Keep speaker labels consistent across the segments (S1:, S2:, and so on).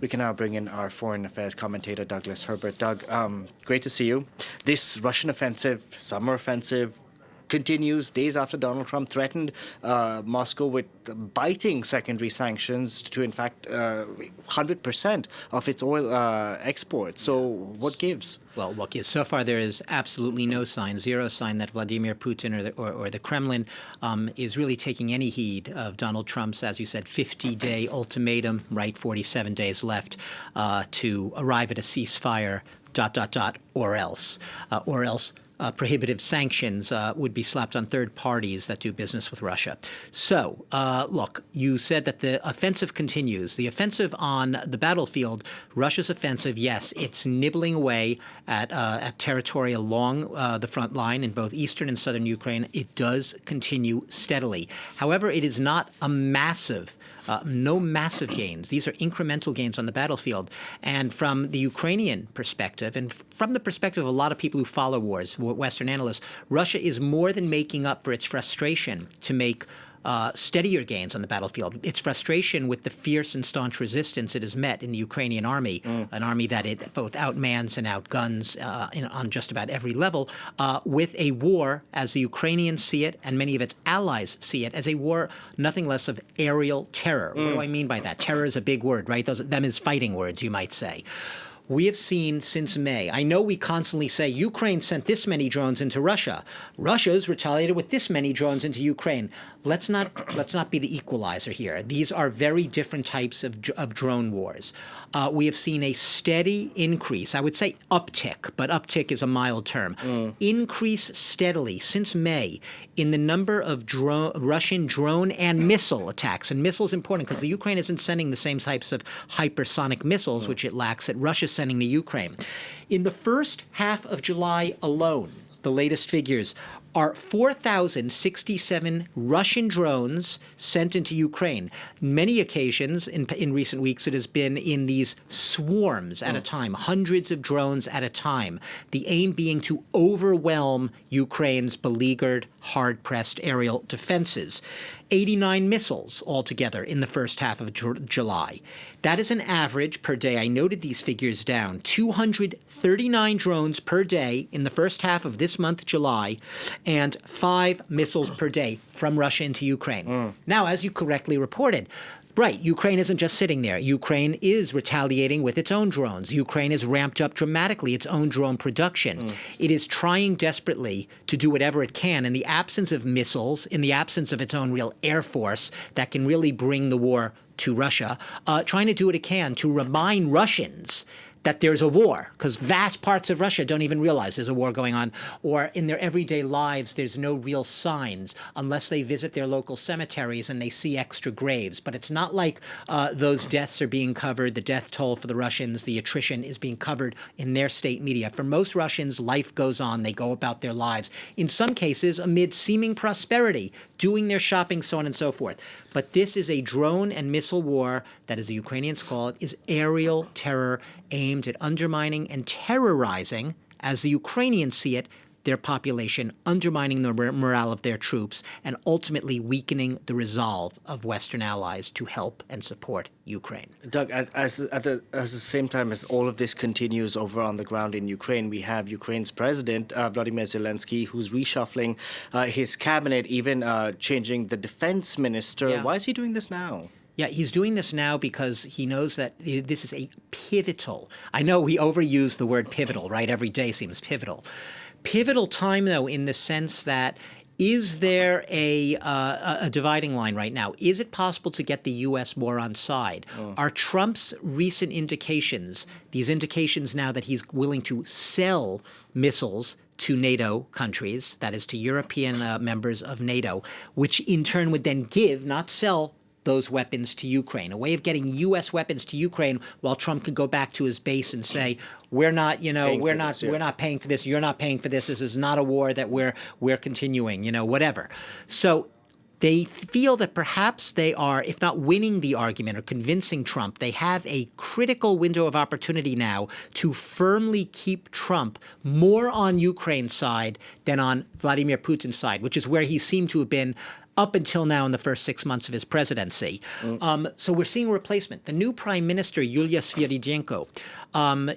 S1: We can now bring in our foreign affairs commentator, Douglas Herbert. Doug, great to see you. This Russian offensive, summer offensive, continues days after Donald Trump threatened Moscow with biting secondary sanctions to, in fact, 100% of its oil exports. So what gives?
S2: Well, what gives? So far, there is absolutely no sign, zero sign that Vladimir Putin or the Kremlin is really taking any heed of Donald Trump's, as you said, 50-day ultimatum, right, 47 days left to arrive at a ceasefire, ... or else. Prohibitive sanctions would be slapped on third parties that do business with Russia. So, look, you said that the offensive continues. The offensive on the battlefield, Russia's offensive, yes, it's nibbling away at territory along the front line in both eastern and southern Ukraine. It does continue steadily. However, it is not a massive no massive gains. These are incremental gains on the battlefield. And from the Ukrainian perspective, and from the perspective of a lot of people who follow wars, Western analysts, Russia is more than making up for its frustration to make steadier gains on the battlefield. Its frustration with the fierce and staunch resistance it has met in the Ukrainian army, an army that it both outmans and outguns on just about every level, with a war, as the Ukrainians see it and many of its allies see it, as a war nothing less of aerial terror. What do I mean by that? Terror is a big word, right? Them is fighting words, you might say. We have seen since May, I know we constantly say Ukraine sent this many drones into Russia. Russia's retaliated with this many drones into Ukraine. Let's not be the equalizer here. These are very different types of drone wars. We have seen a steady increase. I would say uptick, but uptick is a mild term. Increase steadily since May in the number of Russian drone and missile attacks. And missile is important because the Ukraine isn't sending the same types of hypersonic missiles, which it lacks, that Russia's sending to Ukraine. In the first half of July alone, the latest figures are 4,067 Russian drones sent into Ukraine. Many occasions in recent weeks, it has been in these swarms at a time, hundreds of drones at a time, the aim being to overwhelm Ukraine's beleaguered, hard-pressed aerial defenses. 89 missiles altogether in the first half of July. That is an average per day. I noted these figures down. 239 drones per day in the first half of this month, July, and 5 missiles per day from Russia into Ukraine. Now, as you correctly reported, right, Ukraine isn't just sitting there. Ukraine is retaliating with its own drones. Ukraine has ramped up dramatically its own drone production. It is trying desperately to do whatever it can in the absence of missiles, in the absence of its own real air force that can really bring the war to Russia, trying to do what it can to remind Russians that there's a war, because vast parts of Russia don't even realize there's a war going on, or in their everyday lives there's no real signs unless they visit their local cemeteries and they see extra graves. But it's not like those deaths are being covered, the death toll for the Russians, the attrition is being covered in their state media. For most Russians, life goes on, they go about their lives, in some cases amid seeming prosperity, doing their shopping, so on and so forth. But this is a drone and missile war that, as the Ukrainians call it, is aerial terror aimed at undermining and terrorizing, as the Ukrainians see it, their population, undermining the morale of their troops, and ultimately weakening the resolve of Western allies to help and support Ukraine.
S1: Doug, at the same time as all of this continues over on the ground in Ukraine, we have Ukraine's president, Vladimir Zelensky, who's reshuffling his cabinet, even changing the defense minister.
S2: Yeah.
S1: Why is he doing this now?
S2: Yeah, he's doing this now because he knows that this is a pivotal. I know we overuse the word pivotal, right? Every day seems pivotal. Pivotal time, though, in the sense that is there a dividing line right now? Is it possible to get the U.S. more on side? Are Trump's recent indications, these indications now that he's willing to sell missiles to NATO countries, that is to European members of NATO, which in turn would then give, not sell, those weapons to Ukraine, a way of getting U.S. weapons to Ukraine while Trump could go back to his base and say, we're not paying for this, you're not paying for this, this is not a war that we're continuing, whatever. So they feel that perhaps they are, if not winning the argument or convincing Trump, they have a critical window of opportunity now to firmly keep Trump more on Ukraine's side than on Vladimir Putin's side, which is where he seemed to have been up until now in the first 6 months of his presidency. So we're seeing a replacement. The new prime minister, Yulia Sviridenko,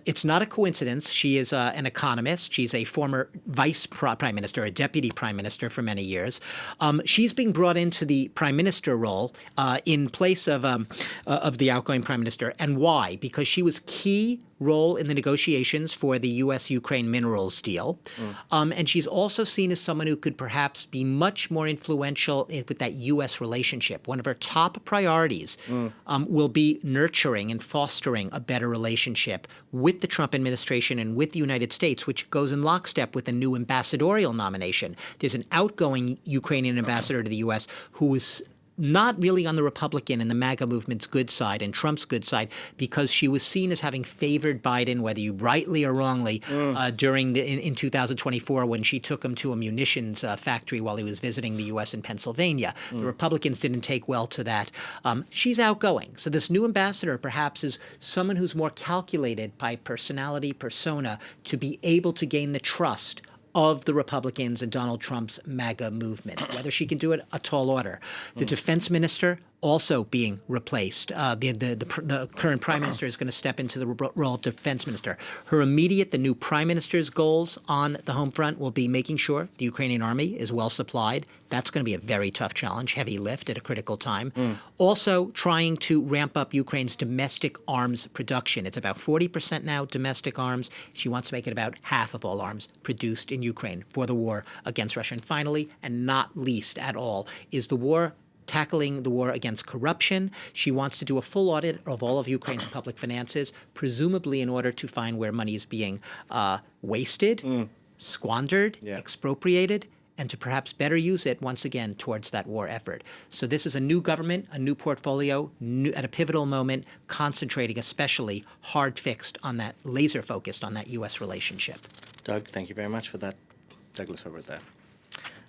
S2: it's not a coincidence. She is an economist. She's a former vice prime minister, a deputy prime minister for many years. She's being brought into the prime minister role in place of the outgoing prime minister. And why? Because she was key role in the negotiations for the U.S.-Ukraine minerals deal. And she's also seen as someone who could perhaps be much more influential with that U.S. relationship. One of her top priorities will be nurturing and fostering a better relationship with the Trump administration and with the United States, which goes in lockstep with a new ambassadorial nomination. There's an outgoing Ukrainian ambassador to the U.S. who is not really on the Republican and the MAGA movement's good side and Trump's good side, because she was seen as having favored Biden, whether you rightly or wrongly, in 2024 when she took him to a munitions factory while he was visiting the U.S. in Pennsylvania. The Republicans didn't take well to that. She's outgoing. So this new ambassador perhaps is someone who's more calculated by personality, persona, to be able to gain the trust of the Republicans and Donald Trump's MAGA movement. Whether she can do it, a tall order. The defense minister also being replaced. The current prime minister is going to step into the role of defense minister. The new prime minister's goals on the home front will be making sure the Ukrainian army is well supplied. That's going to be a very tough challenge, heavy lift at a critical time. Also trying to ramp up Ukraine's domestic arms production. It's about 40% now domestic arms. She wants to make it about half of all arms produced in Ukraine for the war against Russia. And finally, and not least at all, is tackling the war against corruption. She wants to do a full audit of all of Ukraine's public finances, presumably in order to find where money is being wasted, squandered, expropriated, and to perhaps better use it once again towards that war effort. So this is a new government, a new portfolio, at a pivotal moment, concentrating especially hard-fixed on that, laser-focused on that U.S. relationship.
S1: Doug, thank you very much for that. Douglas Herbert there.